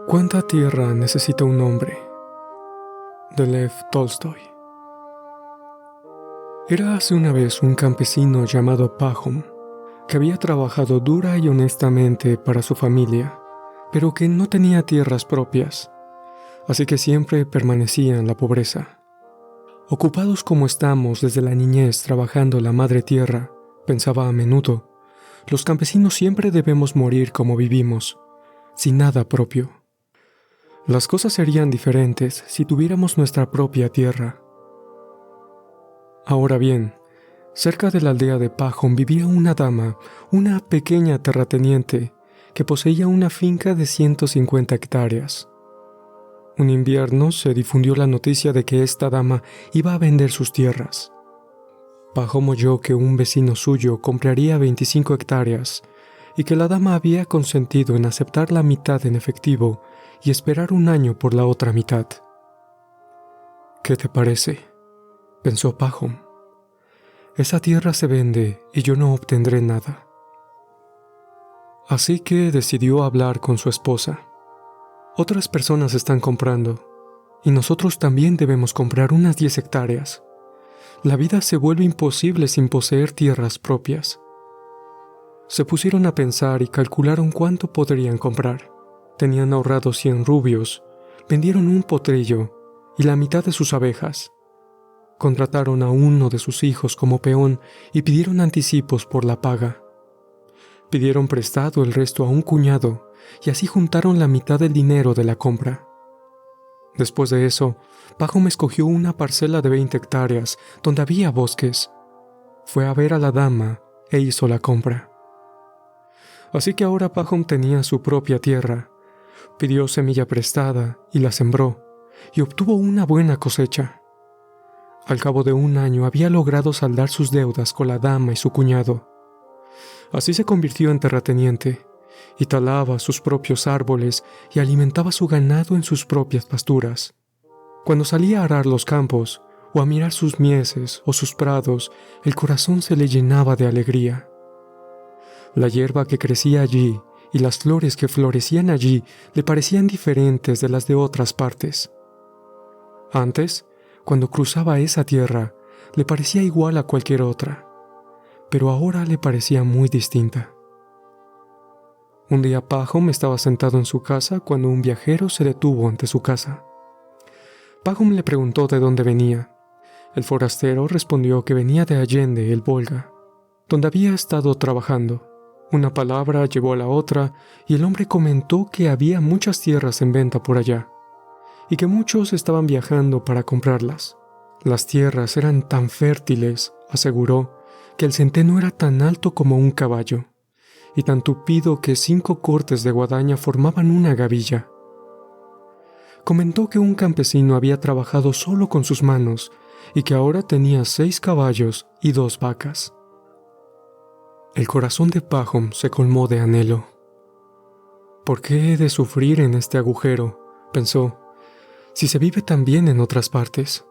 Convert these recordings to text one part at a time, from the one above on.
¿Cuánta tierra necesita un hombre? De Lev Tolstoy. Era hace una vez un campesino llamado Pajom, que había trabajado dura y honestamente para su familia, pero que no tenía tierras propias, así que siempre permanecía en la pobreza. Ocupados como estamos desde la niñez trabajando la madre tierra, pensaba a menudo, los campesinos siempre debemos morir como vivimos, sin nada propio. Las cosas serían diferentes si tuviéramos nuestra propia tierra. Ahora bien, cerca de la aldea de Pajom vivía una dama, una pequeña terrateniente, que poseía una finca de 150 hectáreas. Un invierno se difundió la noticia de que esta dama iba a vender sus tierras. Pajom oyó que un vecino suyo compraría 25 hectáreas y que la dama había consentido en aceptar la mitad en efectivo y esperar un año por la otra mitad. ¿Qué te parece?, pensó Pajom. Esa tierra se vende y yo no obtendré nada. Así que decidió hablar con su esposa. Otras personas están comprando, y nosotros también debemos comprar unas 10 hectáreas. La vida se vuelve imposible sin poseer tierras propias. Se pusieron a pensar y calcularon cuánto podrían comprar. Tenían ahorrados 100 rubios, vendieron un potrillo y la mitad de sus abejas. Contrataron a uno de sus hijos como peón y pidieron anticipos por la paga. Pidieron prestado el resto a un cuñado y así juntaron la mitad del dinero de la compra. Después de eso, Pajom escogió una parcela de 20 hectáreas donde había bosques. Fue a ver a la dama e hizo la compra. Así que ahora Pajom tenía su propia tierra. Pidió semilla prestada y la sembró, y obtuvo una buena cosecha. Al cabo de un año había logrado saldar sus deudas con la dama y su cuñado. Así se convirtió en terrateniente, y talaba sus propios árboles y alimentaba su ganado en sus propias pasturas. Cuando salía a arar los campos, o a mirar sus mieses o sus prados, el corazón se le llenaba de alegría. La hierba que crecía allí y las flores que florecían allí le parecían diferentes de las de otras partes. Antes, cuando cruzaba esa tierra, le parecía igual a cualquier otra, pero ahora le parecía muy distinta. Un día Pajom estaba sentado en su casa cuando un viajero se detuvo ante su casa. Pajom le preguntó de dónde venía. El forastero respondió que venía de Allende, el Volga, donde había estado trabajando. Una palabra llevó a la otra y el hombre comentó que había muchas tierras en venta por allá y que muchos estaban viajando para comprarlas. Las tierras eran tan fértiles, aseguró, que el centeno era tan alto como un caballo y tan tupido que 5 cortes de guadaña formaban una gavilla. Comentó que un campesino había trabajado solo con sus manos y que ahora tenía 6 caballos y 2 vacas. El corazón de Pajom se colmó de anhelo. ¿Por qué he de sufrir en este agujero?, pensó, si se vive tan bien en otras partes.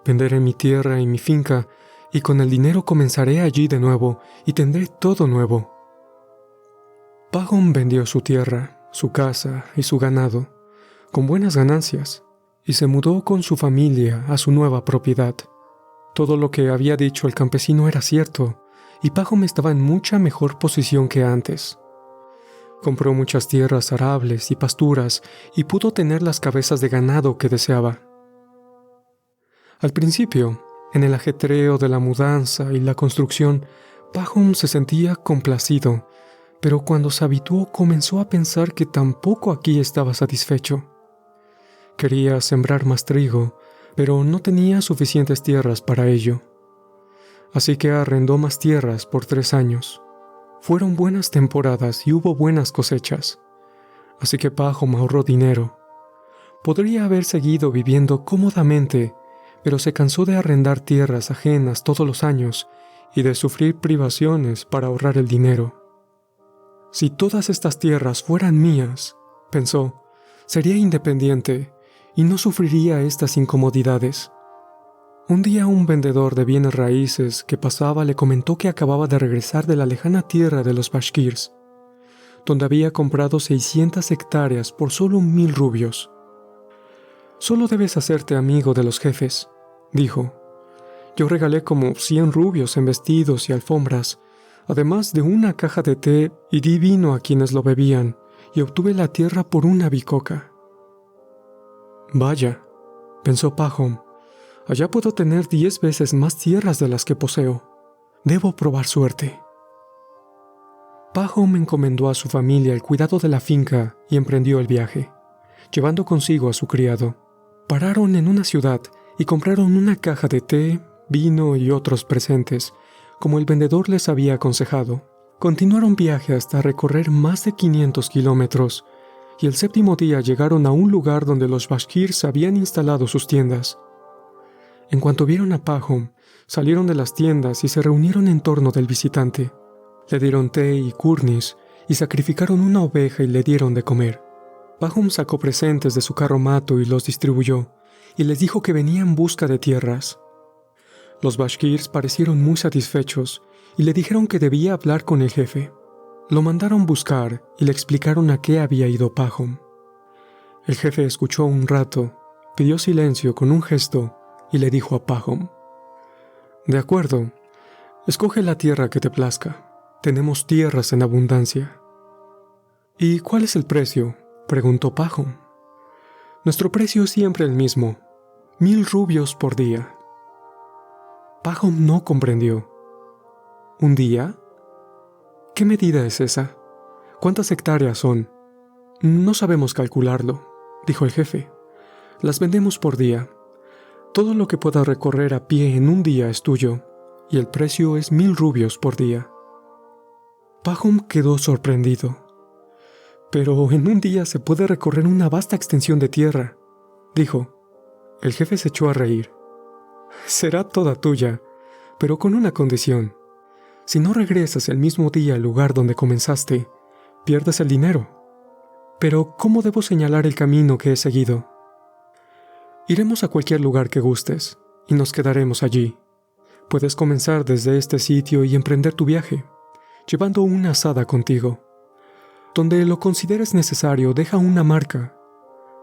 Venderé mi tierra y mi finca, y con el dinero comenzaré allí de nuevo, y tendré todo nuevo. Pajom vendió su tierra, su casa y su ganado, con buenas ganancias, y se mudó con su familia a su nueva propiedad. Todo lo que había dicho el campesino era cierto, y Pajom estaba en mucha mejor posición que antes. Compró muchas tierras arables y pasturas y pudo tener las cabezas de ganado que deseaba. Al principio, en el ajetreo de la mudanza y la construcción, Pajom se sentía complacido, pero cuando se habituó comenzó a pensar que tampoco aquí estaba satisfecho. Quería sembrar más trigo, pero no tenía suficientes tierras para ello. Así que arrendó más tierras por 3 años. Fueron buenas temporadas y hubo buenas cosechas. Así que Pajom ahorró dinero. Podría haber seguido viviendo cómodamente, pero se cansó de arrendar tierras ajenas todos los años y de sufrir privaciones para ahorrar el dinero. Si todas estas tierras fueran mías, pensó, sería independiente y no sufriría estas incomodidades. Un día un vendedor de bienes raíces que pasaba le comentó que acababa de regresar de la lejana tierra de los Bashkirs, donde había comprado 600 hectáreas por solo 1000 rubios. «Solo debes hacerte amigo de los jefes», dijo. «Yo regalé como 100 rubios en vestidos y alfombras, además de una caja de té, y di vino a quienes lo bebían, y obtuve la tierra por una bicoca». «Vaya», pensó Pahom, «allá puedo tener 10 veces más tierras de las que poseo. Debo probar suerte». Pahom encomendó a su familia el cuidado de la finca y emprendió el viaje, llevando consigo a su criado. Pararon en una ciudad y compraron una caja de té, vino y otros presentes, como el vendedor les había aconsejado. Continuaron viaje hasta recorrer más de 500 kilómetros, y el 7º día llegaron a un lugar donde los bashkirs habían instalado sus tiendas. En cuanto vieron a Pahom, salieron de las tiendas y se reunieron en torno del visitante. Le dieron té y kurnis, y sacrificaron una oveja y le dieron de comer. Pahom sacó presentes de su carromato y los distribuyó, y les dijo que venía en busca de tierras. Los bashkirs parecieron muy satisfechos, y le dijeron que debía hablar con el jefe. Lo mandaron buscar y le explicaron a qué había ido Pahom. El jefe escuchó un rato, pidió silencio con un gesto, y le dijo a Pahom: «De acuerdo, escoge la tierra que te plazca. Tenemos tierras en abundancia». «¿Y cuál es el precio?», preguntó Pahom. «Nuestro precio es siempre el mismo, 1000 rubios por día». Pahom no comprendió. ¿Un día? ¿Qué medida es esa? ¿Cuántas hectáreas son? «No sabemos calcularlo», dijo el jefe. «Las vendemos por día. Todo lo que puedas recorrer a pie en un día es tuyo, y el precio es 1000 rubios por día». Pahom quedó sorprendido. «Pero en un día se puede recorrer una vasta extensión de tierra», dijo. El jefe se echó a reír. «Será toda tuya, pero con una condición. Si no regresas el mismo día al lugar donde comenzaste, pierdes el dinero». «Pero, ¿cómo debo señalar el camino que he seguido?». «Iremos a cualquier lugar que gustes, y nos quedaremos allí. Puedes comenzar desde este sitio y emprender tu viaje, llevando una azada contigo. Donde lo consideres necesario, deja una marca.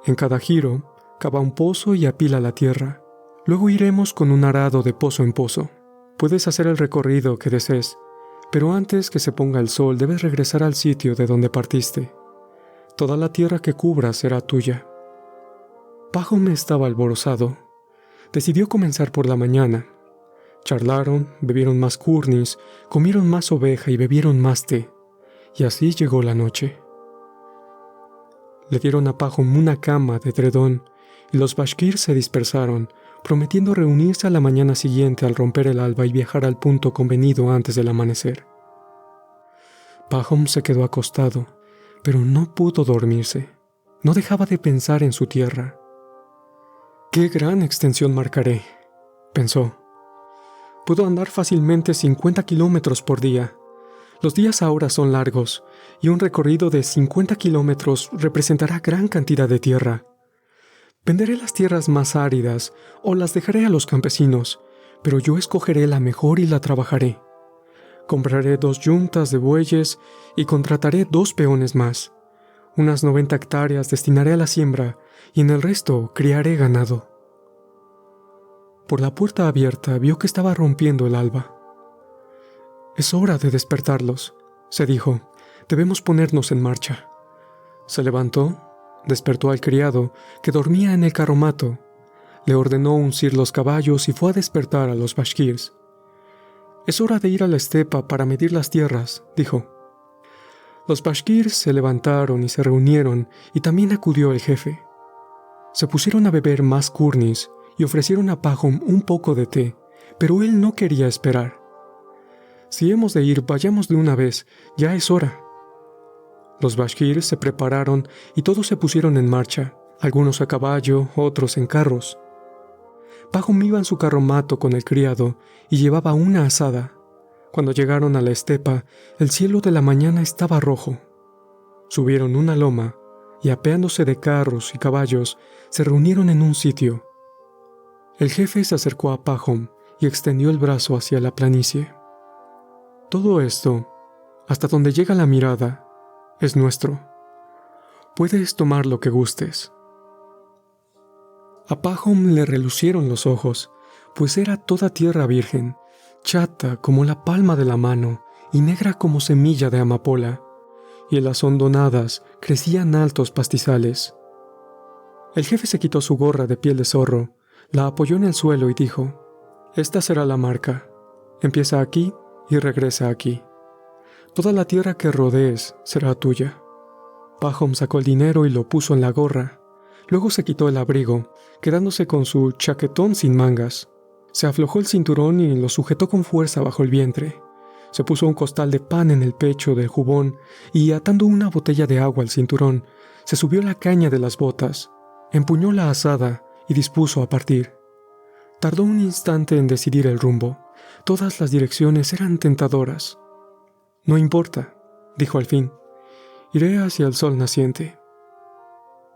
En cada giro, cava un pozo y apila la tierra. Luego iremos con un arado de pozo en pozo. Puedes hacer el recorrido que desees, pero antes que se ponga el sol debes regresar al sitio de donde partiste. Toda la tierra que cubras será tuya». Pahom estaba alborozado. Decidió comenzar por la mañana. Charlaron, bebieron más kurnis, comieron más oveja y bebieron más té, y así llegó la noche. Le dieron a Pahom una cama de edredón, y los bashkirs se dispersaron, prometiendo reunirse a la mañana siguiente al romper el alba y viajar al punto convenido antes del amanecer. Pahom se quedó acostado, pero no pudo dormirse. No dejaba de pensar en su tierra. «Qué gran extensión marcaré», pensó. «Puedo andar fácilmente 50 kilómetros por día. Los días ahora son largos, y un recorrido de 50 kilómetros representará gran cantidad de tierra. Venderé las tierras más áridas o las dejaré a los campesinos, pero yo escogeré la mejor y la trabajaré. Compraré 2 yuntas de bueyes y contrataré 2 peones más. Unas 90 hectáreas destinaré a la siembra y en el resto criaré ganado». Por la puerta abierta vio que estaba rompiendo el alba. «Es hora de despertarlos», se dijo. «Debemos ponernos en marcha». Se levantó, despertó al criado, que dormía en el carromato. Le ordenó uncir los caballos y fue a despertar a los bashkirs. «Es hora de ir a la estepa para medir las tierras», dijo. Los bashkirs se levantaron y se reunieron, y también acudió el jefe. Se pusieron a beber más kurnis y ofrecieron a Pahom un poco de té, pero él no quería esperar. «Si hemos de ir, vayamos de una vez, ya es hora». Los bashkirs se prepararon y todos se pusieron en marcha, algunos a caballo, otros en carros. Pahom iba en su carromato con el criado y llevaba una azada. Cuando llegaron a la estepa, el cielo de la mañana estaba rojo. Subieron una loma y, apeándose de carros y caballos, se reunieron en un sitio. El jefe se acercó a Pahom y extendió el brazo hacia la planicie. Todo esto, hasta donde llega la mirada, es nuestro. Puedes tomar lo que gustes. A Pahom le relucieron los ojos, pues era toda tierra virgen, chata como la palma de la mano y negra como semilla de amapola, y en las hondonadas crecían altos pastizales. El jefe se quitó su gorra de piel de zorro, la apoyó en el suelo y dijo: «Esta será la marca. Empieza aquí y regresa aquí. Toda la tierra que rodees será tuya». Pahom sacó el dinero y lo puso en la gorra. Luego se quitó el abrigo, quedándose con su chaquetón sin mangas. Se aflojó el cinturón y lo sujetó con fuerza bajo el vientre. Se puso un costal de pan en el pecho del jubón y, atando una botella de agua al cinturón, se subió la caña de las botas, empuñó la azada y dispuso a partir. Tardó un instante en decidir el rumbo. Todas las direcciones eran tentadoras. «No importa», dijo al fin. «Iré hacia el sol naciente».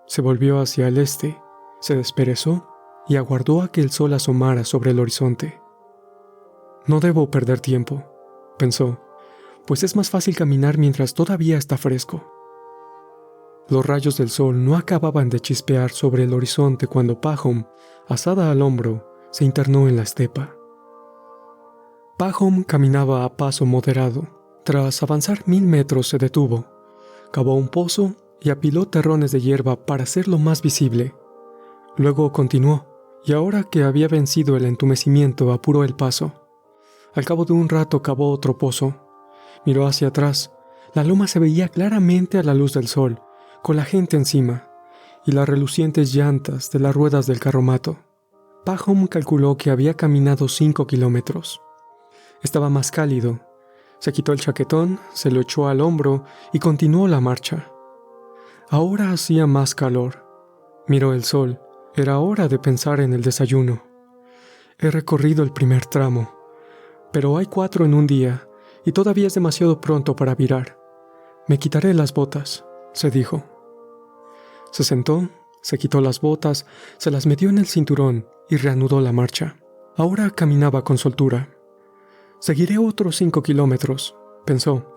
Se volvió hacia el este, se desperezó y aguardó a que el sol asomara sobre el horizonte. «No debo perder tiempo», pensó, «pues es más fácil caminar mientras todavía está fresco». Los rayos del sol no acababan de chispear sobre el horizonte cuando Pahom, asada al hombro, se internó en la estepa. Pahom caminaba a paso moderado. Tras avanzar 1000 metros se detuvo, cavó un pozo y apiló terrones de hierba para hacerlo más visible. Luego continuó, y ahora que había vencido el entumecimiento apuró el paso. Al cabo de un rato cavó otro pozo. Miró hacia atrás. La loma se veía claramente a la luz del sol, con la gente encima, y las relucientes llantas de las ruedas del carromato. Pahom calculó que había caminado 5 kilómetros. Estaba más cálido. Se quitó el chaquetón, se lo echó al hombro y continuó la marcha. Ahora hacía más calor. Miró el sol. Era hora de pensar en el desayuno. He recorrido el primer tramo, pero hay 4 en un día y todavía es demasiado pronto para virar. Me quitaré las botas, se dijo. Se sentó, se quitó las botas, se las metió en el cinturón y reanudó la marcha. Ahora caminaba con soltura. Seguiré otros 5 kilómetros, pensó,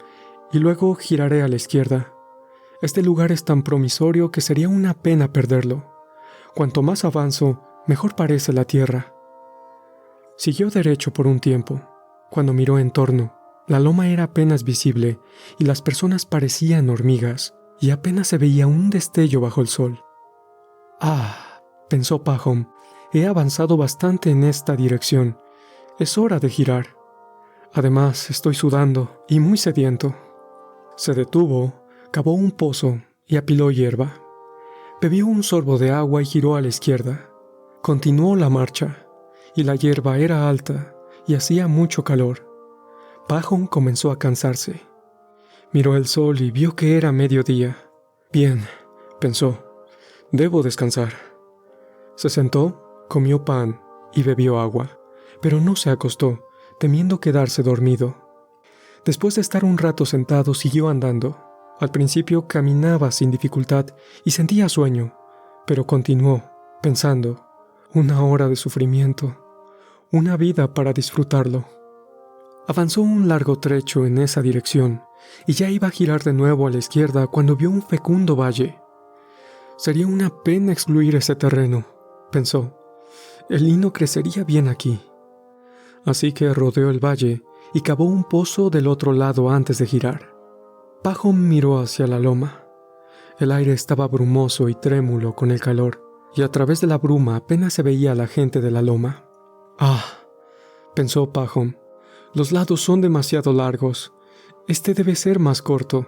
y luego giraré a la izquierda. Este lugar es tan promisorio que sería una pena perderlo. Cuanto más avanzo, mejor parece la tierra. Siguió derecho por un tiempo. Cuando miró en torno, la loma era apenas visible y las personas parecían hormigas, y apenas se veía un destello bajo el sol. «Ah», pensó Pahom, «he avanzado bastante en esta dirección. Es hora de girar. Además, estoy sudando y muy sediento». Se detuvo, cavó un pozo y apiló hierba. Bebió un sorbo de agua y giró a la izquierda. Continuó la marcha, y la hierba era alta y hacía mucho calor. Pahom comenzó a cansarse. Miró el sol y vio que era mediodía. «Bien», pensó, «debo descansar». Se sentó, comió pan y bebió agua, pero no se acostó, temiendo quedarse dormido. Después de estar un rato sentado, siguió andando. Al principio caminaba sin dificultad y sentía sueño, pero continuó, pensando, 1 hora de sufrimiento, una vida para disfrutarlo. Avanzó un largo trecho en esa dirección y ya iba a girar de nuevo a la izquierda cuando vio un fecundo valle. Sería una pena excluir ese terreno, pensó. El lino crecería bien aquí. Así que rodeó el valle y cavó un pozo del otro lado antes de girar. Pahom miró hacia la loma. El aire estaba brumoso y trémulo con el calor, y a través de la bruma apenas se veía a la gente de la loma. «Ah», pensó Pahom, «los lados son demasiado largos. Este debe ser más corto».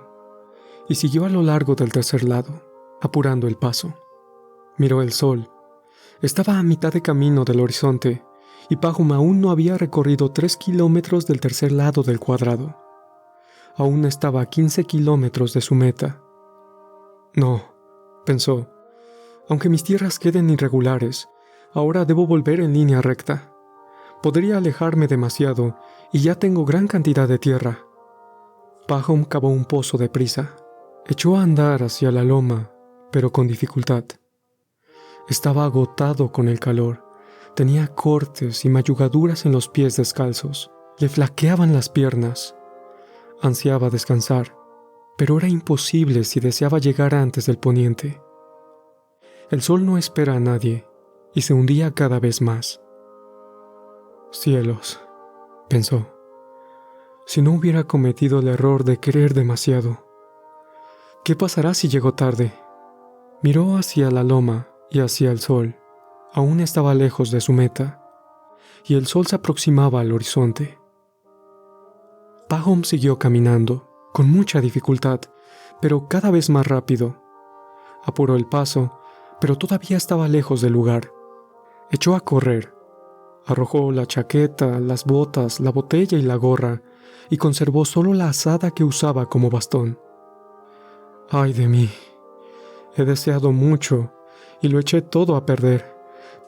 Y siguió a lo largo del tercer lado, apurando el paso. Miró el sol. Estaba a mitad de camino del horizonte, y Pahom aún no había recorrido 3 kilómetros del tercer lado del cuadrado. Aún estaba a 15 kilómetros de su meta. «No», pensó, «aunque mis tierras queden irregulares, ahora debo volver en línea recta. Podría alejarme demasiado y ya tengo gran cantidad de tierra». Pahom cavó un pozo deprisa. Echó a andar hacia la loma, pero con dificultad. Estaba agotado con el calor. Tenía cortes y mayugaduras en los pies descalzos. Le flaqueaban las piernas. Ansiaba descansar. pero era imposible si deseaba llegar antes del poniente. El sol no espera a nadie, y se hundía cada vez más. Cielos, pensó, si no hubiera cometido el error de querer demasiado. ¿Qué pasará si llego tarde? Miró hacia la loma y hacia el sol. Aún estaba lejos de su meta, y el sol se aproximaba al horizonte. Pahom siguió caminando, con mucha dificultad, pero cada vez más rápido. Apuró el paso, pero todavía estaba lejos del lugar. Echó a correr. Arrojó la chaqueta, las botas, la botella y la gorra, y conservó solo la azada que usaba como bastón. ¡Ay de mí! He deseado mucho, y lo eché todo a perder.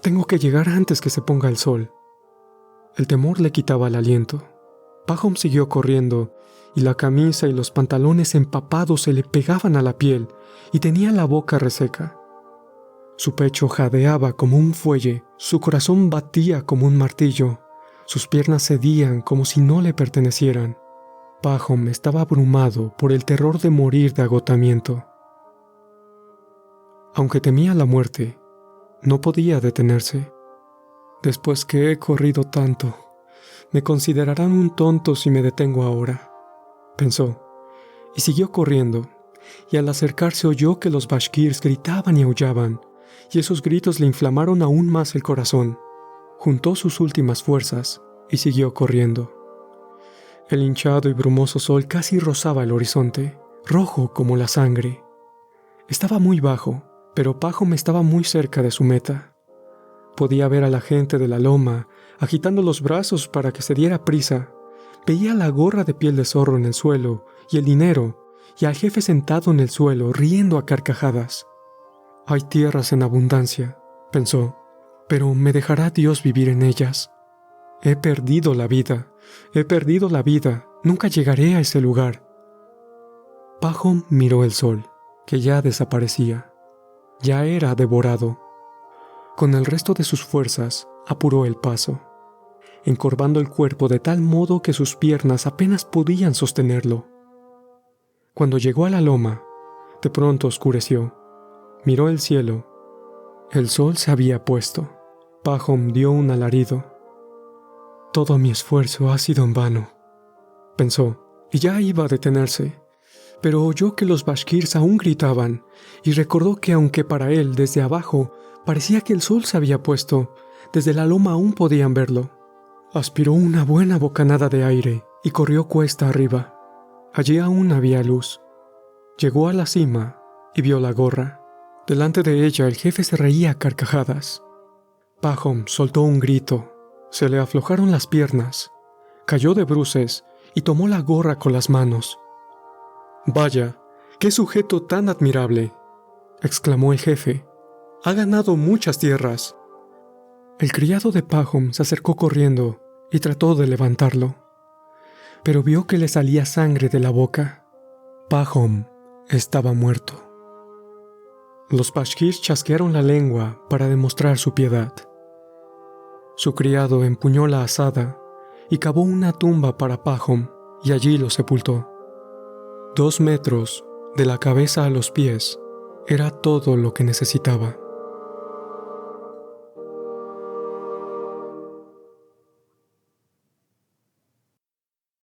Tengo que llegar antes que se ponga el sol. El temor le quitaba el aliento. Pahom siguió corriendo, y la camisa y los pantalones empapados se le pegaban a la piel, y tenía la boca reseca. Su pecho jadeaba como un fuelle, su corazón batía como un martillo, sus piernas cedían como si no le pertenecieran. Pahom estaba abrumado por el terror de morir de agotamiento. Aunque temía la muerte, no podía detenerse. Después que he corrido tanto, me considerarán un tonto si me detengo ahora, pensó, y siguió corriendo, y al acercarse oyó que los bashkirs gritaban y aullaban, y esos gritos le inflamaron aún más el corazón. Juntó sus últimas fuerzas y siguió corriendo. El hinchado y brumoso sol casi rozaba el horizonte, rojo como la sangre. Estaba muy bajo, pero Pahom estaba muy cerca de su meta. Podía ver a la gente de la loma agitando los brazos para que se diera prisa. Veía la gorra de piel de zorro en el suelo y el dinero, y al jefe sentado en el suelo riendo a carcajadas. Hay tierras en abundancia, pensó, pero ¿me dejará Dios vivir en ellas? He perdido la vida, nunca llegaré a ese lugar. Pahom miró el sol, que ya desaparecía. Ya era devorado. Con el resto de sus fuerzas, apuró el paso, encorvando el cuerpo de tal modo que sus piernas apenas podían sostenerlo. Cuando llegó a la loma, de pronto oscureció. Miró el cielo. El sol se había puesto. Pahom dio un alarido. Todo mi esfuerzo ha sido en vano, pensó, y ya iba a detenerse, pero oyó que los bashkirs aún gritaban, y recordó que aunque para él, desde abajo, parecía que el sol se había puesto, desde la loma aún podían verlo. Aspiró una buena bocanada de aire y corrió cuesta arriba. Allí aún había luz. Llegó a la cima y vio la gorra. Delante de ella el jefe se reía a carcajadas. Pahom soltó un grito. Se le aflojaron las piernas. Cayó de bruces y tomó la gorra con las manos. «Vaya, qué sujeto tan admirable», exclamó el jefe. «Ha ganado muchas tierras». El criado de Pahom se acercó corriendo y trató de levantarlo, pero vio que le salía sangre de la boca. Pahom estaba muerto. Los bashkirs chasquearon la lengua para demostrar su piedad. Su criado empuñó la azada y cavó una tumba para Pahom y allí lo sepultó. 2 metros, de la cabeza a los pies, era todo lo que necesitaba.